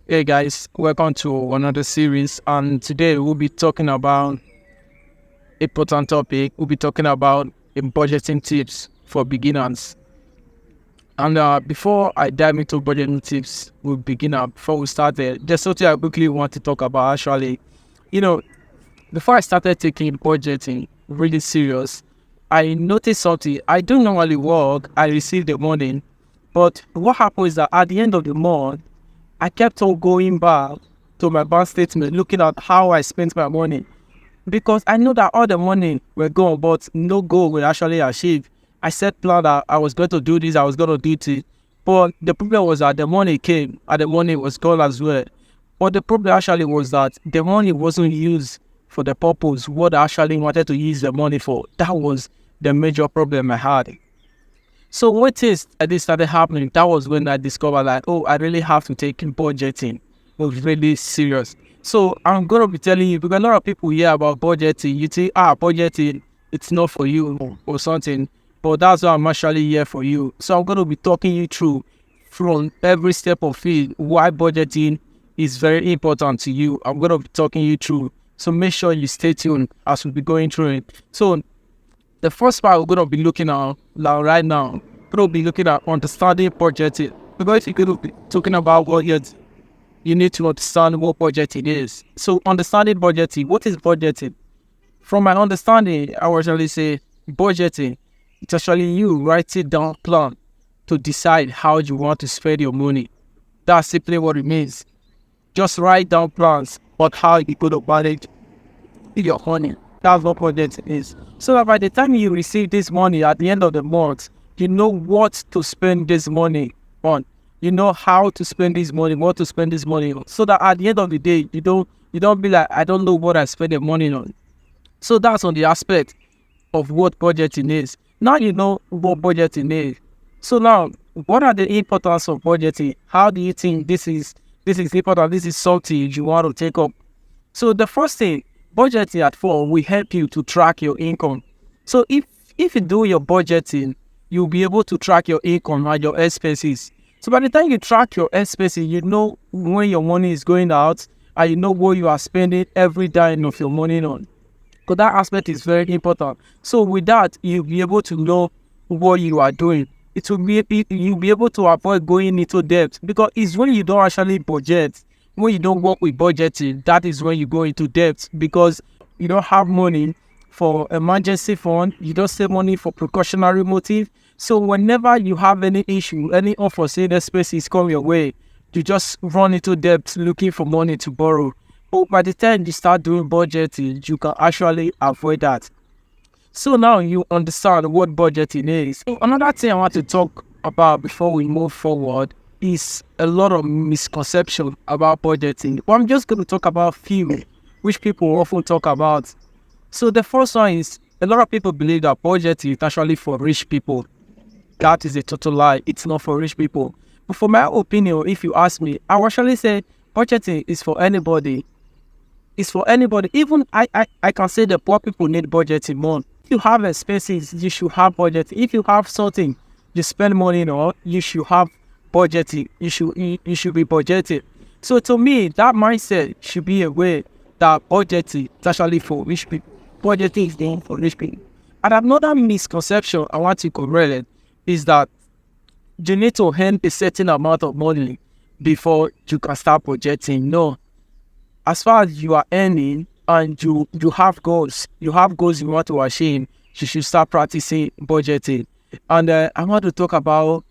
Hey guys, welcome to another series. And today we'll be talking about important topic. We'll be talking about budgeting tips for beginners. And before I dive into budgeting tips with beginner, before we start there, there's something I quickly want to talk about. Actually, you know, before I started taking budgeting really serious, I noticed something. I don't normally work. I receive the money, but what happened is that at the end of the month, I kept on going back to my bank statement, looking at how I spent my money. Because I know that all the money were gone, but no goal will actually achieve. I set plan that I was going to do this, I was going to do this. But the problem was that the money came and the money was gone as well. But the problem actually was that the money wasn't used for the purpose what I actually wanted to use the money for. That was the major problem I had. So when things like this started happening, that was when I discovered that, oh, I really have to take budgeting. It was really serious. So I'm going to be telling you, because a lot of people hear about budgeting, you think, budgeting, it's not for you or something. But that's why I'm actually here for you. So I'm going to be talking you through from every step of it, why budgeting is very important to you. I'm going to be talking you through. So make sure you stay tuned as we'll be going through it. So the first part we're going to be looking at right now, we're going to be looking at understanding budgeting. Because you're going to be talking about budget, you need to understand what budgeting is. So understanding budgeting, what is budgeting? From my understanding, I would actually say budgeting, it's actually you writing down plan to decide how you want to spend your money. That's simply what it means. Just write down plans on how you could manage your money. That's what budgeting is. So that by the time you receive this money at the end of the month, you know what to spend this money on. You know how to spend this money, what to spend this money on. So that at the end of the day, you don't be like, I don't know what I spend the money on. So that's on the aspect of what budgeting is. Now you know what budgeting is. So now, what are the importance of budgeting? How do you think this is important? This is something you want to take up. So the first thing, budgeting at first will help you to track your income. So if you do your budgeting, you'll be able to track your income and your expenses. So by the time you track your expenses, you know when your money is going out and you know what you are spending every dime of your money on. Because that aspect is very important. So with that, you'll be able to know what you are doing. You'll be able to avoid going into debt, because it's when you don't actually budget, when you don't work with budgeting, that is when you go into debt, because you don't have money for emergency fund, you don't save money for precautionary motive. So whenever you have any issue, any unforeseen expenses come your way, you just run into debt looking for money to borrow. But by the time you start doing budgeting, you can actually avoid that. So now you understand what budgeting is. So another thing I want to talk about before we move forward is a lot of misconception about budgeting. But I'm just going to talk about few which people often talk about. So the first one is, a lot of people believe that budgeting is actually for rich people. That is a total lie. It's not for rich people. But for my opinion, if you ask me, I will actually say budgeting is for anybody. It's for anybody. Even I can say the poor people need budgeting more. If you have expenses, you should have budgeting. If you have something you spend money on, you should have budgeting. You should be budgeting. So to me, that mindset should be a way that budgeting is actually for rich people. Budgeting is there for rich people. And another misconception I want to correct is that you need to earn a certain amount of money before you can start budgeting. No. As far as you are earning and you have goals you want to achieve, you should start practicing budgeting. And I want to talk about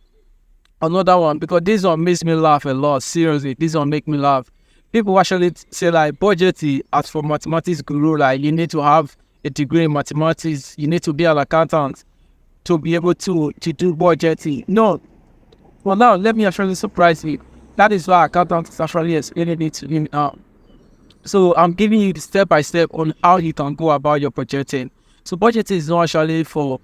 another one, because this one makes me laugh a lot. Seriously, this one make me laugh. People actually say like budgeting as for mathematics guru, like you need to have a degree in mathematics, you need to be an accountant to be able to do budgeting. No. Well, now let me actually surprise you. That is why accountants actually explaining it to me now. So I'm giving you the step by step on how you can go about your budgeting. So budgeting is not actually for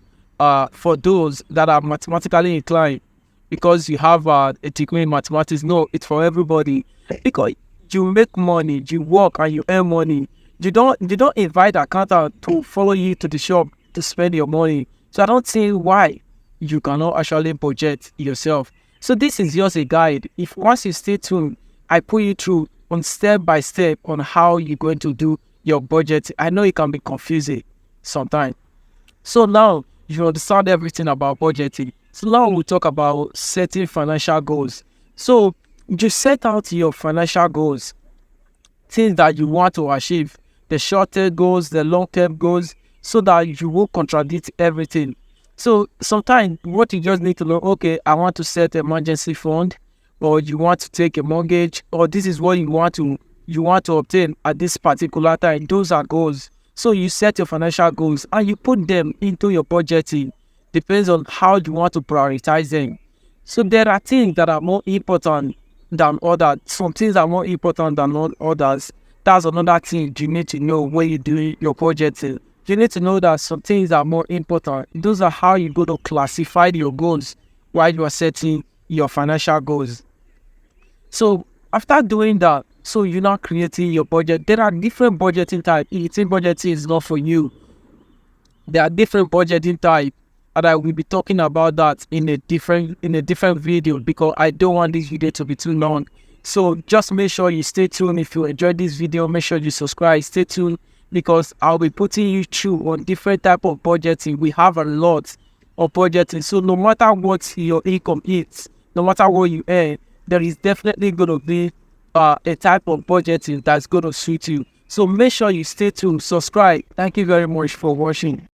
those that are mathematically inclined, because you have a degree in mathematics. No, it's for everybody. Because you make money, you work and you earn money. You don't invite an accountant to follow you to the shop to spend your money. So I don't see why you cannot actually budget yourself. So this is just a guide. If once you stay tuned, I put you through on step by step on how you're going to do your budget. I know it can be confusing sometimes. So now you understand everything about budgeting. So now we'll talk about setting financial goals. So you set out your financial goals, things that you want to achieve, the short-term goals, the long-term goals, so that you won't contradict everything. So sometimes what you just need to know, okay, I want to set an emergency fund, or you want to take a mortgage, or this is what you want to obtain at this particular time. Those are goals. So you set your financial goals and you put them into your budgeting. Depends on how you want to prioritize them. So there are things that are more important than others. Some things are more important than others. That's another thing you need to know when you're doing your budgeting. You need to know that some things are more important. Those are how you're going to classify your goals while you are setting your financial goals. So after doing that, so you're not creating your budget. There are different budgeting types. If you think budgeting is not for you, there are different budgeting type, and I will be talking about that in a different video, because I don't want this video to be too long. So just make sure you stay tuned. If you enjoyed this video, make sure you subscribe. Stay tuned, because I'll be putting you through on different type of budgeting. We have a lot of budgeting. So no matter what your income is, no matter what you earn, there is definitely going to be a type of budgeting that's going to suit you. So make sure you stay tuned, subscribe. Thank you very much for watching.